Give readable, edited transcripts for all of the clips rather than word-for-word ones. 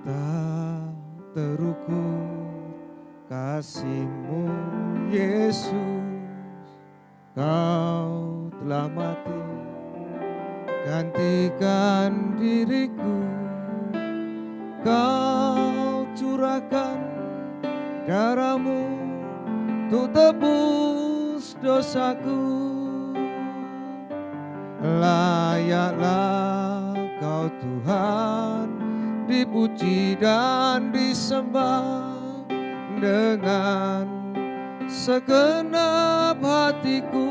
Tak terukur kasih-Mu Yesus, Kau telah mati gantikan diriku. Kau curahkan darah-Mu untuk tebus dosaku. Layaklah Kau Tuhan dipuji dan disembah dengan segenap hatiku.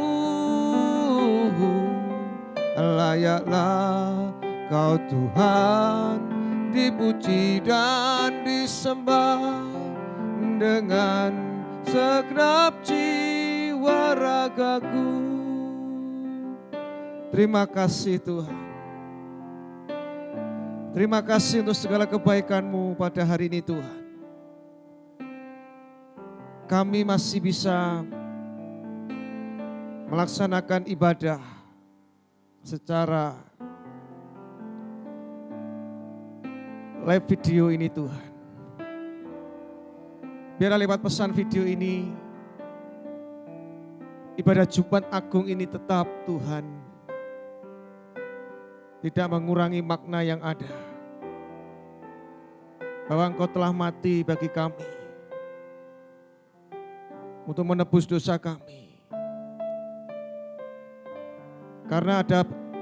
Layaklah Kau Tuhan dipuji dan disembah dengan segenap jiwa ragaku. Terima kasih Tuhan. Terima kasih untuk segala kebaikan-Mu pada hari ini Tuhan. Kami masih bisa melaksanakan ibadah secara live video ini Tuhan. Biarlah lewat pesan video ini, ibadah Jumat Agung ini tetap Tuhan tidak mengurangi makna yang ada. Bahwa Engkau telah mati bagi kami untuk menebus dosa kami. Karena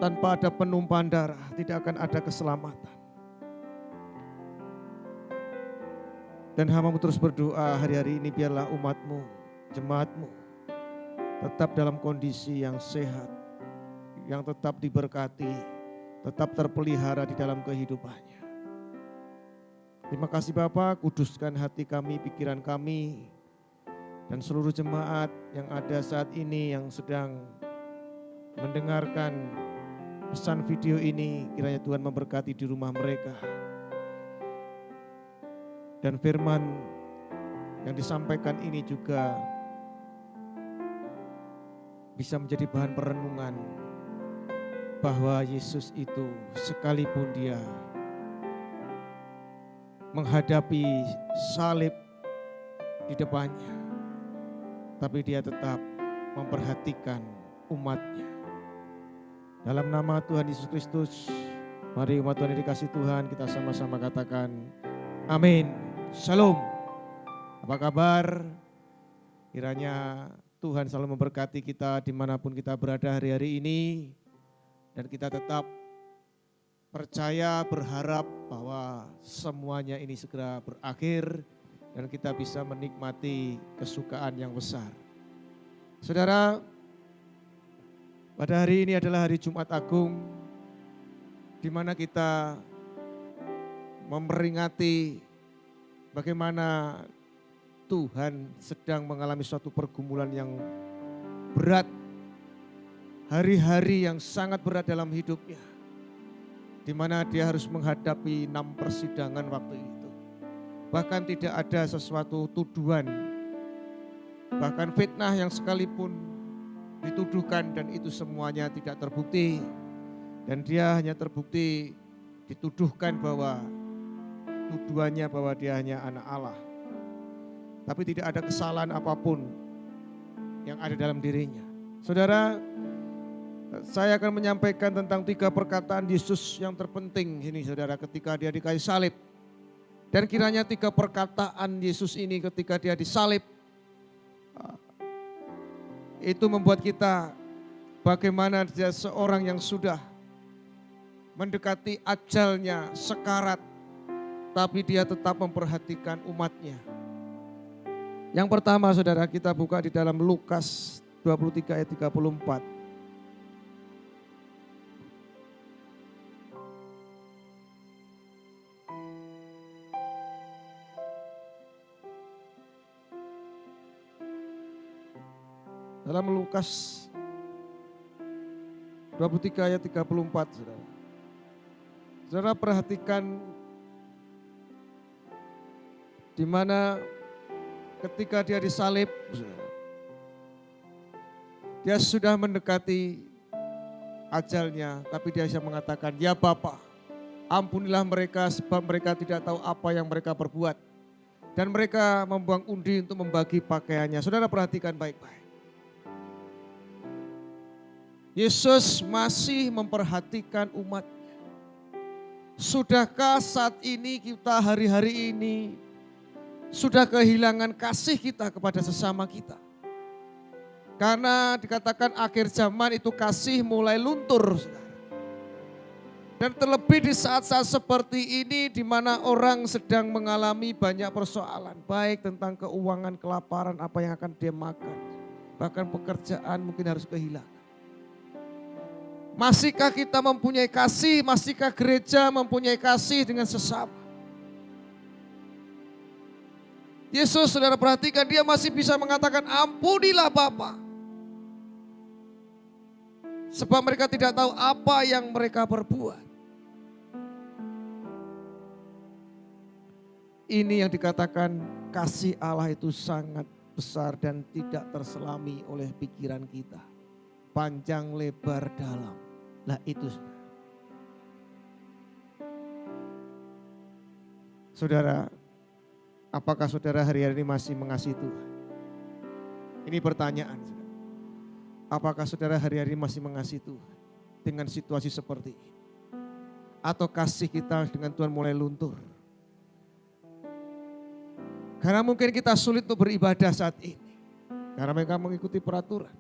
tanpa ada penumpahan darah tidak akan ada keselamatan. Dan hamba-Mu terus berdoa hari-hari ini biarlah umat-Mu, jemaat-Mu tetap dalam kondisi yang sehat, yang tetap diberkati, tetap terpelihara di dalam kehidupannya. Terima kasih Bapa, kuduskan hati kami, pikiran kami, dan seluruh jemaat yang ada saat ini yang sedang mendengarkan pesan video ini. Kiranya Tuhan memberkati di rumah mereka. Dan firman yang disampaikan ini juga bisa menjadi bahan perenungan bahwa Yesus itu sekalipun dia menghadapi salib di depannya, tapi dia tetap memperhatikan umatnya. Dalam nama Tuhan Yesus Kristus, mari umat Tuhan yang dikasih Tuhan kita sama-sama katakan amin. Shalom. Apa kabar? Kiranya Tuhan selalu memberkati kita dimanapun kita berada hari-hari ini. Dan kita tetap percaya, berharap bahwa semuanya ini segera berakhir. Dan kita bisa menikmati kesukaan yang besar. Saudara, pada hari ini adalah hari Jumat Agung. Di mana kita memperingati bagaimana Tuhan sedang mengalami suatu pergumulan yang berat. Hari-hari yang sangat berat dalam hidupnya. Di mana dia harus menghadapi 6 persidangan waktu itu. Bahkan tidak ada sesuatu tuduhan. Bahkan fitnah yang sekalipun dituduhkan dan itu semuanya tidak terbukti. Dan dia hanya terbukti dituduhkan bahwa tuduhannya bahwa dia hanya anak Allah. Tapi tidak ada kesalahan apapun yang ada dalam dirinya. Saudara, saya akan menyampaikan tentang 3 perkataan Yesus yang terpenting ini saudara ketika dia di kayu salib. Dan kiranya 3 perkataan Yesus ini ketika dia disalib, itu membuat kita bagaimana dia seorang yang sudah mendekati ajalnya, sekarat, tapi dia tetap memperhatikan umatnya. Yang pertama saudara, kita buka di dalam Lukas 23 ayat 34. Dalam Lukas 23 ayat 34 saudara. Saudara perhatikan di mana ketika dia disalib, dia sudah mendekati ajalnya, tapi dia bisa mengatakan, ya Bapa, Ampunilah mereka sebab mereka tidak tahu apa yang mereka perbuat. Dan mereka membuang undi untuk membagi pakaiannya. Saudara perhatikan baik-baik. Yesus masih memperhatikan umatnya. Sudahkah saat ini kita hari-hari ini sudah kehilangan kasih kita kepada sesama kita? Karena dikatakan akhir zaman itu kasih mulai luntur. Dan terlebih di saat-saat seperti ini di mana orang sedang mengalami banyak persoalan. Baik tentang keuangan, kelaparan, apa yang akan dia makan. Bahkan pekerjaan mungkin harus kehilangan. Masihkah kita mempunyai kasih? Masihkah gereja mempunyai kasih dengan sesama? Yesus, saudara perhatikan, dia masih bisa mengatakan ampunilah Bapa. Sebab mereka tidak tahu apa yang mereka perbuat. Ini yang dikatakan kasih Allah itu sangat besar dan tidak terselami oleh pikiran kita. Panjang, lebar, dalam. Nah itu saudara, apakah saudara hari-hari ini masih mengasihi Tuhan? Ini pertanyaan. Apakah saudara hari-hari ini masih mengasihi Tuhan dengan situasi seperti ini? Atau kasih kita dengan Tuhan mulai luntur? Karena mungkin kita sulit untuk beribadah saat ini. Karena mereka mengikuti peraturan.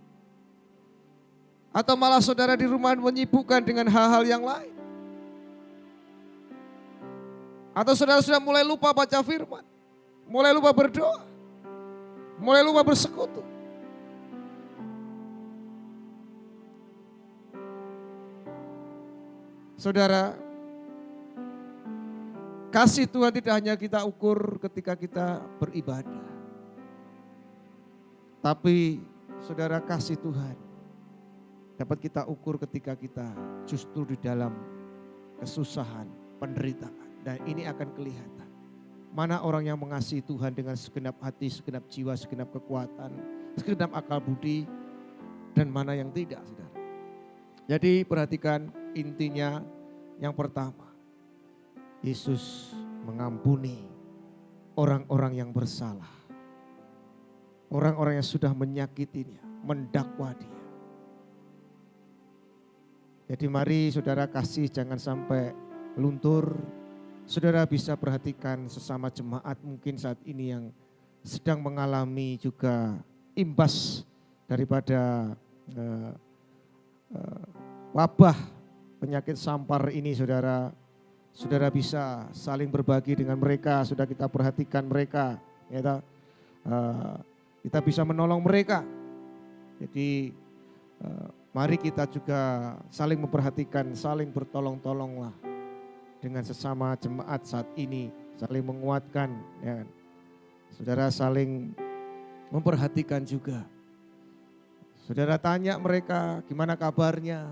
Atau malah saudara di rumah menyibukkan dengan hal-hal yang lain. Atau saudara sudah mulai lupa baca firman. Mulai lupa berdoa. Mulai lupa bersekutu. Saudara, kasih Tuhan tidak hanya kita ukur ketika kita beribadah. Tapi saudara, kasih Tuhan dapat kita ukur ketika kita justru di dalam kesusahan, penderitaan. Dan ini akan kelihatan. Mana orang yang mengasihi Tuhan dengan segenap hati, segenap jiwa, segenap kekuatan, segenap akal budi. Dan mana yang tidak, saudara. Jadi perhatikan intinya yang pertama. Yesus mengampuni orang-orang yang bersalah. Orang-orang yang sudah menyakitinya, mendakwa dia. Jadi mari saudara kasih jangan sampai luntur. Saudara bisa perhatikan sesama jemaat mungkin saat ini yang sedang mengalami juga imbas daripada wabah penyakit sampar ini saudara. Saudara bisa saling berbagi dengan mereka, sudah kita perhatikan mereka. Ya, kita bisa menolong mereka. Jadi mari kita juga saling memperhatikan, saling bertolong-tolonglah dengan sesama jemaat saat ini, saling menguatkan, ya kan? Saudara saling memperhatikan juga. Saudara tanya mereka gimana kabarnya,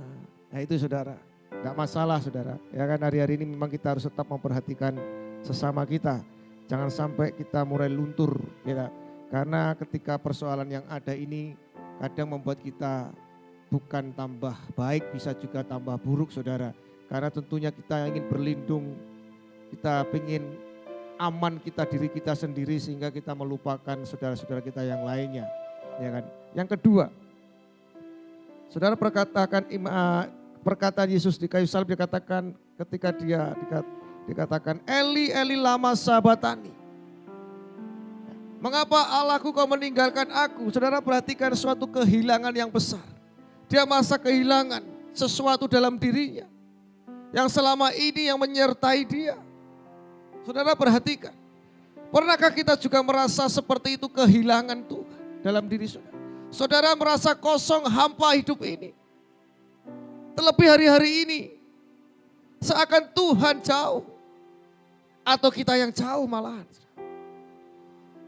nah itu saudara, enggak masalah saudara. Ya kan hari-hari ini memang kita harus tetap memperhatikan sesama kita, jangan sampai kita mulai luntur, ya. Karena ketika persoalan yang ada ini kadang membuat kita bukan tambah baik, bisa juga tambah buruk saudara. Karena tentunya kita ingin berlindung, kita ingin aman kita diri kita sendiri sehingga kita melupakan saudara-saudara kita yang lainnya. Ya kan? Yang kedua, saudara perkataan Yesus di kayu salib dikatakan ketika dia dikatakan Eli Eli lama sabatani. Mengapa Allahku kau meninggalkan aku? Saudara perhatikan suatu kehilangan yang besar. Dia merasa kehilangan sesuatu dalam dirinya. Yang selama ini yang menyertai dia. Saudara perhatikan. Pernahkah kita juga merasa seperti itu kehilangan Tuhan dalam diri saudara? Saudara merasa kosong hampa hidup ini. Terlebih hari-hari ini. Seakan Tuhan jauh. Atau kita yang jauh malahan.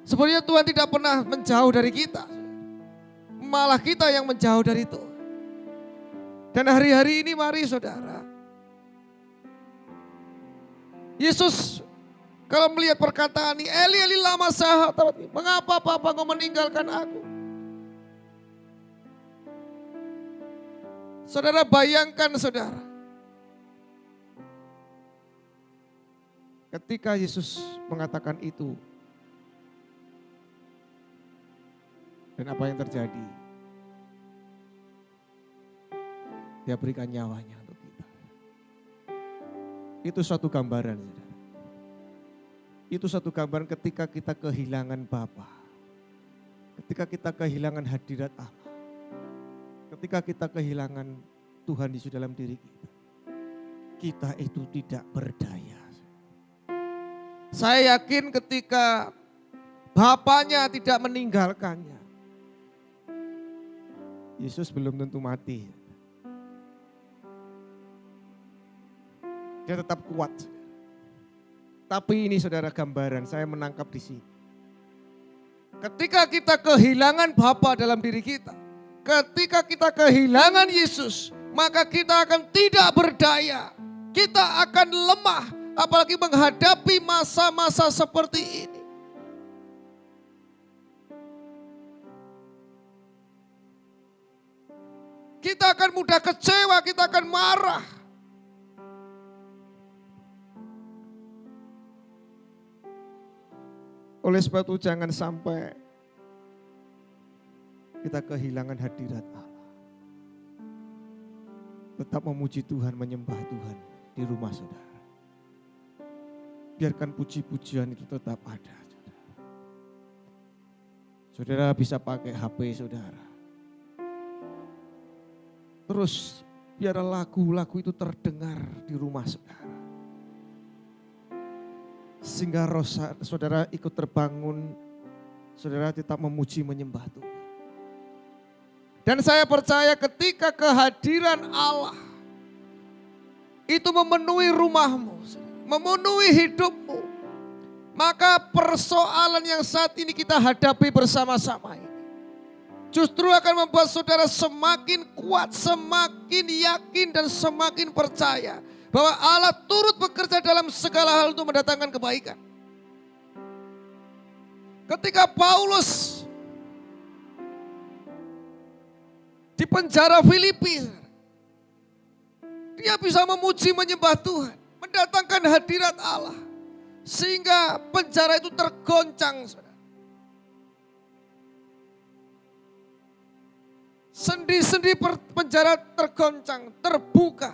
Sebenarnya Tuhan tidak pernah menjauh dari kita. Malah kita yang menjauh dari Tuhan. Dan hari-hari ini mari saudara. Yesus kalau melihat perkataan ini, Eli Eli lama sabatani, mengapa Bapa kau meninggalkan aku? Saudara bayangkan saudara. Ketika Yesus mengatakan itu, dan apa yang terjadi? Dia berikan nyawanya untuk kita. Itu suatu gambaran, saudara. Itu suatu gambaran ketika kita kehilangan Bapa. Ketika kita kehilangan hadirat Allah. Ketika kita kehilangan Tuhan Yesus dalam diri kita. Kita itu tidak berdaya. Saya yakin ketika Bapaknya tidak meninggalkannya, Yesus belum tentu mati. Dia tetap kuat. Tapi ini saudara gambaran, saya menangkap di sini. Ketika kita kehilangan Bapa dalam diri kita, ketika kita kehilangan Yesus, maka kita akan tidak berdaya. Kita akan lemah, apalagi menghadapi masa-masa seperti ini. Kita akan mudah kecewa, kita akan marah. Oleh sebab itu jangan sampai kita kehilangan hadirat Allah. Tetap memuji Tuhan, menyembah Tuhan di rumah saudara. Biarkan puji-pujian itu tetap ada. Saudara bisa pakai HP saudara. Terus biar lagu-lagu itu terdengar di rumah saudara. Sehingga roh saudara ikut terbangun, saudara tetap memuji menyembah Tuhan. Dan saya percaya ketika kehadiran Allah itu memenuhi rumahmu, memenuhi hidupmu, maka persoalan yang saat ini kita hadapi bersama-sama ini justru akan membuat saudara semakin kuat, semakin yakin dan semakin percaya bahwa Allah turut bekerja dalam segala hal untuk mendatangkan kebaikan. Ketika Paulus di penjara Filipi, dia bisa memuji menyembah Tuhan, mendatangkan hadirat Allah, sehingga penjara itu tergoncang. Sendi-sendi penjara tergoncang, terbuka.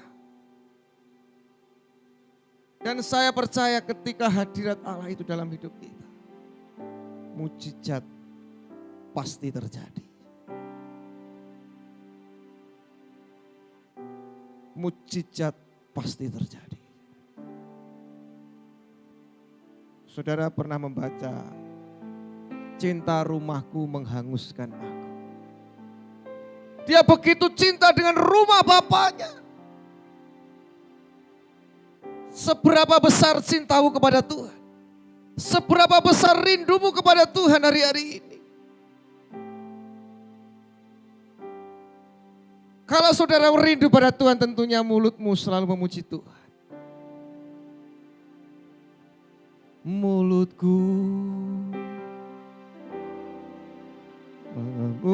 Dan saya percaya ketika hadirat Allah itu dalam hidup kita, mujizat pasti terjadi. Mujizat pasti terjadi. Saudara pernah membaca, cinta rumahku menghanguskan aku. Dia begitu cinta dengan rumah bapaknya. Seberapa besar cintamu kepada Tuhan? Seberapa besar rindumu kepada Tuhan hari-hari ini? Kalau saudara rindu pada Tuhan, tentunya mulutmu selalu memuji Tuhan. Mulutku memujimu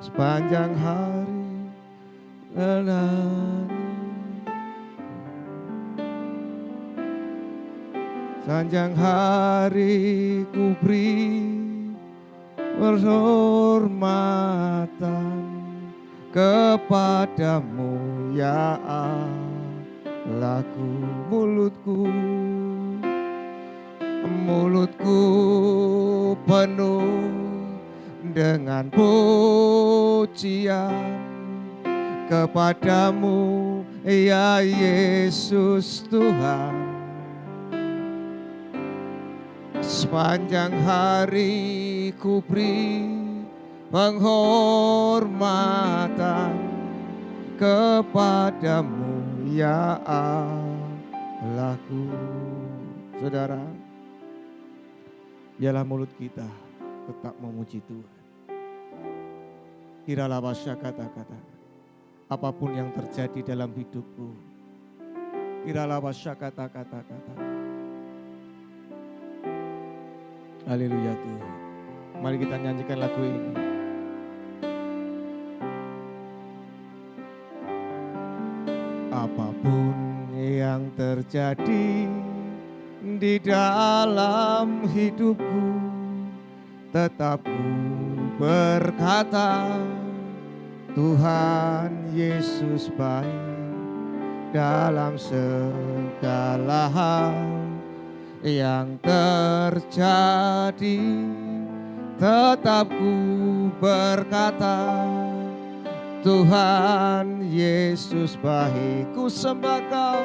sepanjang hari dan hari. Sepanjang hari ku beri penghormatan kepadamu ya Allahku. Mulutku penuh dengan pujian kepadamu ya Yesus Tuhan. Sepanjang hari ku beri penghormatan kepadamu ya Allahku. Saudara, biarlah mulut kita tetap memuji Tuhan. Kiralah wasya kata-kata, apapun yang terjadi dalam hidupku, kiralah wasya kata-kata. Haleluya Tuhan. Mari kita nyanyikan lagu ini. Apapun yang terjadi di dalam hidupku, tetap ku berkata, Tuhan Yesus baik. Dalam segala hal yang terjadi, tetap ku berkata, Tuhan Yesus baik. Ku sembah Kau,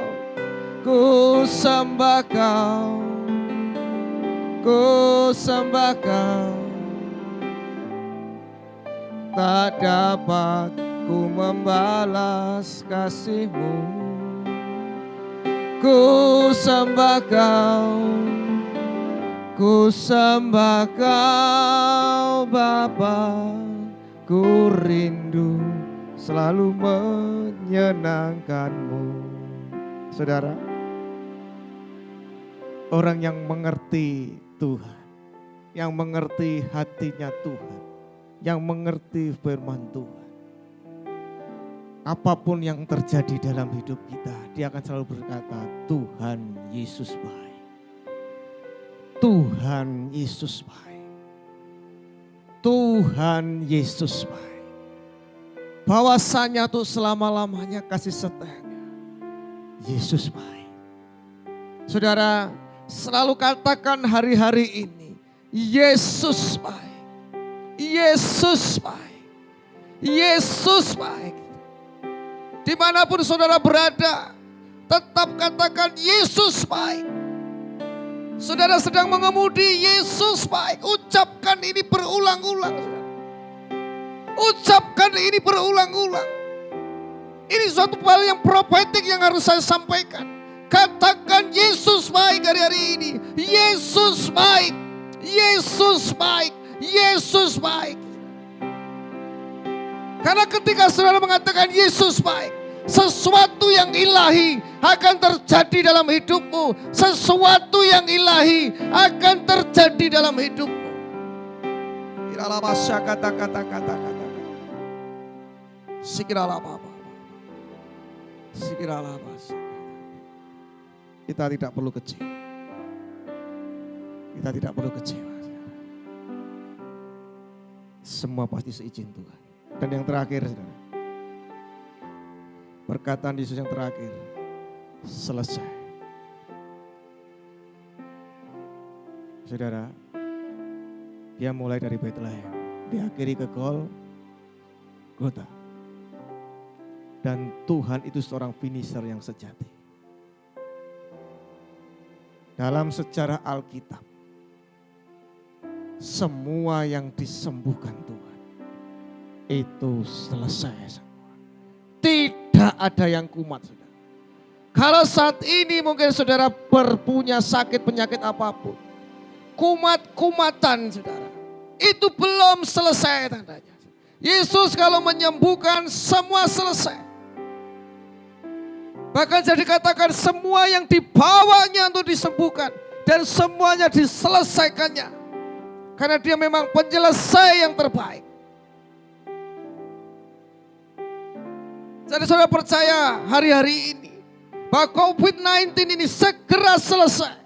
ku sembah Kau, ku sembah Kau. Tak dapat ku membalas kasih-Mu. Ku sembah Kau, ku sembah Kau Bapa. Ku rindu selalu menyenangkan-Mu. Saudara, orang yang mengerti Tuhan, yang mengerti hatinya Tuhan, yang mengerti firman Tuhan, apapun yang terjadi dalam hidup kita, dia akan selalu berkata, Tuhan Yesus baik. Tuhan Yesus baik. Tuhan Yesus baik. Bahwasanya tuh selama-lamanya kasih setianya Yesus baik. Saudara, selalu katakan hari-hari ini, Yesus baik. Yesus baik. Yesus baik. Dimanapun saudara berada, tetap katakan Yesus baik. Saudara sedang mengemudi, Yesus baik. Ucapkan ini berulang-ulang. Ucapkan ini berulang-ulang. Ini suatu hal yang profetik yang harus saya sampaikan. Katakan Yesus baik hari-hari ini. Yesus baik. Yesus baik. Yesus baik. Karena ketika saudara mengatakan Yesus baik, sesuatu yang ilahi akan terjadi dalam hidupmu. Sesuatu yang ilahi akan terjadi dalam hidupmu. Kiralah basya kata-kata. Sikiralah Bapa. Sikiralah basya. Kita tidak perlu kecewa. Kita tidak perlu kecewa. Semua pasti seizin Tuhan. Dan yang terakhir, saudara, perkataan Yesus yang terakhir, selesai. Saudara, dia mulai dari Bethlehem, diakhiri ke Golgota. Dan Tuhan itu seorang finisher yang sejati. Dalam sejarah Alkitab, semua yang disembuhkan Tuhan itu selesai semua. Tidak ada yang kumat, saudara. Kalau saat ini mungkin saudara berpunya sakit penyakit apapun, kumat-kumatan saudara, itu belum selesai tandanya. Yesus kalau menyembuhkan semua selesai. Bahkan jadi katakan semua yang dibawanya untuk disembuhkan dan semuanya diselesaikannya. Karena dia memang penyelesai yang terbaik. Jadi saudara percaya hari-hari ini bahwa COVID-19 ini segera selesai.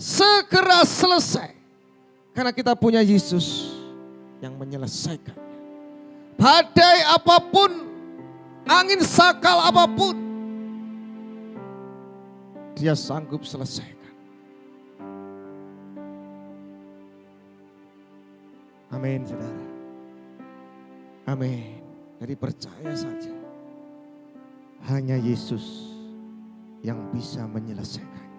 Segera selesai. Karena kita punya Yesus yang menyelesaikannya. Badai apapun, angin sakal apapun, dia sanggup selesaikan. Amin, saudara. Amin. Jadi percaya saja. Hanya Yesus yang bisa menyelesaikannya.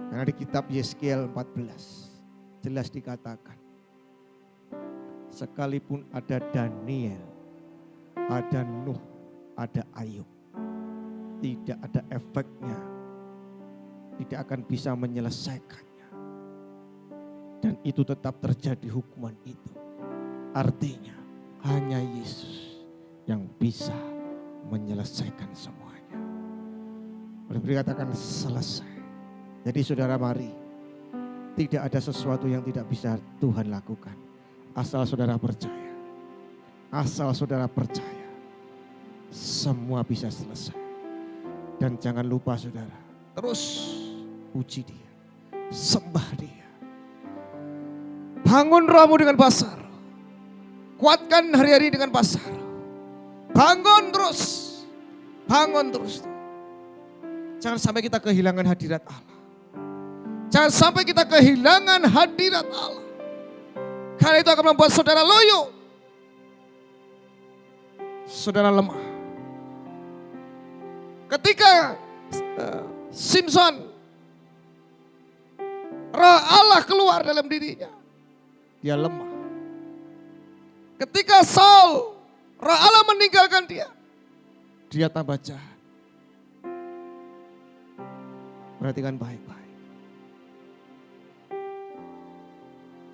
Karena di kitab Yeskiel 14 jelas dikatakan. Sekalipun ada Daniel, ada Nuh, ada Ayub, tidak ada efeknya. Tidak akan bisa menyelesaikannya. Dan itu tetap terjadi hukuman itu. Artinya hanya Yesus yang bisa menyelesaikan semuanya. Boleh dikatakan selesai. Jadi saudara mari, tidak ada sesuatu yang tidak bisa Tuhan lakukan. Asal saudara percaya. Asal saudara percaya. Semua bisa selesai. Dan jangan lupa saudara, terus puji dia, sembah dia. Bangun rohmu dengan basar, kuatkan hari-hari dengan basar. Bangun terus, bangun terus. Jangan sampai kita kehilangan hadirat Allah. Jangan sampai kita kehilangan hadirat Allah. Karena itu akan membuat saudara loyo. Saudara lemah. Ketika Simpson, roh Allah keluar dalam dirinya, dia lemah. Ketika Saul, roh Allah meninggalkan dia, dia tambah jahat. Perhatikan baik-baik.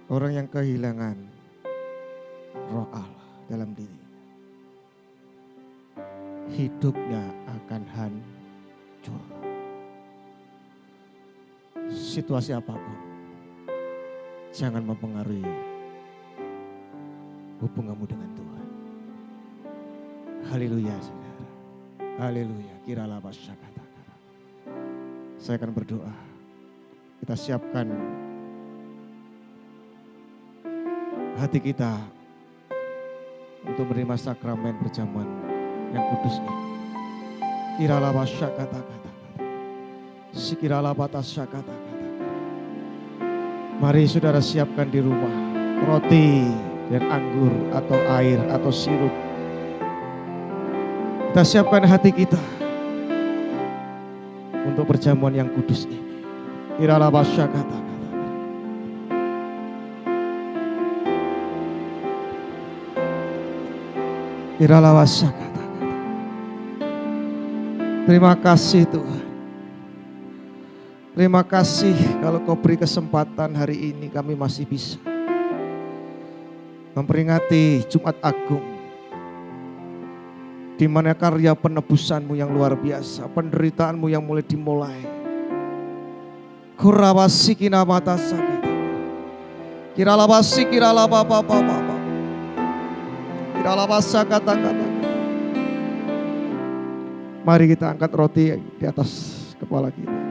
Orang yang kehilangan roh Allah dalam diri, hidupnya akan hancur. Situasi apapun jangan mempengaruhi hubunganmu dengan Tuhan. Haleluya saudara. Haleluya. Kiralah masyarakat. Saya akan berdoa. Kita siapkan hati kita untuk menerima sakramen perjamuan yang kudus ini. Kiralah masyarakat. Sikiralah batas syakata. Mari saudara siapkan di rumah roti dan anggur atau air atau sirup. Kita siapkan hati kita untuk perjamuan yang kudus ini. Kiralah masyarakat. Kiralah masyarakat. Terima kasih Tuhan. Terima kasih kalau kau beri kesempatan hari ini kami masih bisa memperingati Jumat Agung, di mana karya penebusanmu yang luar biasa, penderitaanmu yang mulai dimulai. Kurawasi kinamata sakata. Kiralabasi kiralaba baba. Kiralabasa kata-kata. Mari kita angkat roti di atas kepala kita.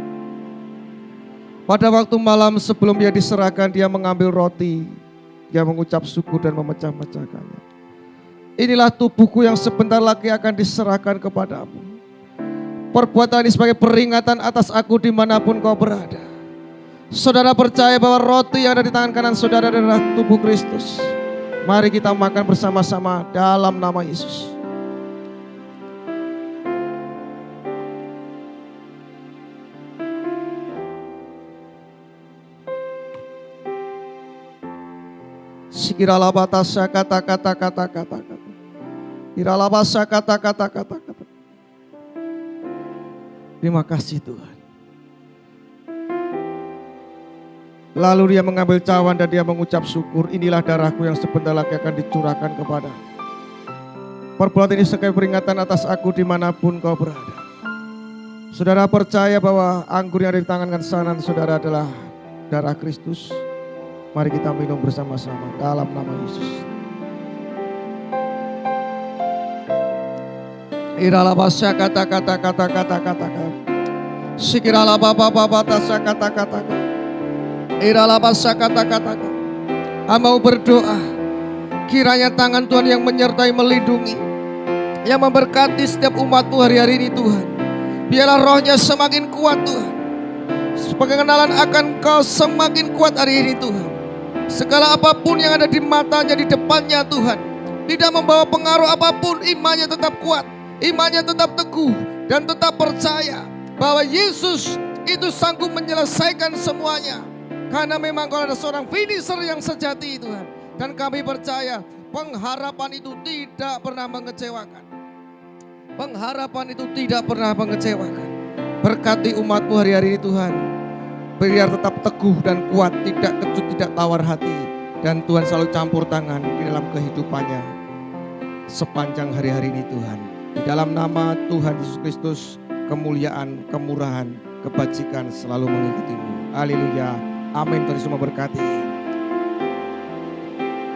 Pada waktu malam sebelum dia diserahkan, dia mengambil roti, dia mengucap syukur dan memecah-mecahkannya. Inilah tubuhku yang sebentar lagi akan diserahkan kepadamu. Perbuatan ini sebagai peringatan atas aku dimanapun kau berada. Saudara percaya bahwa roti yang ada di tangan kanan saudara adalah tubuh Kristus. Mari kita makan bersama-sama dalam nama Yesus. Sikiralah batasa kata-kata. Kiralah basa kata-kata. Terima kasih Tuhan. Lalu dia mengambil cawan dan dia mengucap syukur. Inilah darahku yang sebentar lagi akan dicurahkan kepada. Perbuatan ini sebagai peringatan atas aku dimanapun kau berada. Saudara percaya bahwa anggur yang ada di tangan kanan saudara adalah darah Kristus. Mari kita minum bersama-sama dalam nama Yesus. Iralah basya kata-kata. Sikiralah bapa tasa kata-kata. Iralah basya kata-kata. Mau berdoa, kiranya tangan Tuhan yang menyertai, melindungi, yang memberkati setiap umat-Mu hari-hari ini Tuhan. Biarlah rohnya semakin kuat Tuhan. Pengenalan akan Kau semakin kuat hari ini Tuhan. Segala apapun yang ada di matanya, di depannya Tuhan, tidak membawa pengaruh apapun, imannya tetap kuat, imannya tetap teguh, dan tetap percaya bahwa Yesus itu sanggup menyelesaikan semuanya. Karena memang kalau ada seorang finisher yang sejati Tuhan. Dan kami percaya pengharapan itu tidak pernah mengecewakan. Pengharapan itu tidak pernah mengecewakan. Berkati umat-Mu hari-hari ini Tuhan. Biar tetap teguh dan kuat, tidak kecut, tidak tawar hati. Dan Tuhan selalu campur tangan di dalam kehidupannya sepanjang hari-hari ini Tuhan. Di dalam nama Tuhan Yesus Kristus, kemuliaan, kemurahan, kebajikan selalu mengikuti-Mu. Haleluya. Amin. Tuhan Yesus memberkati.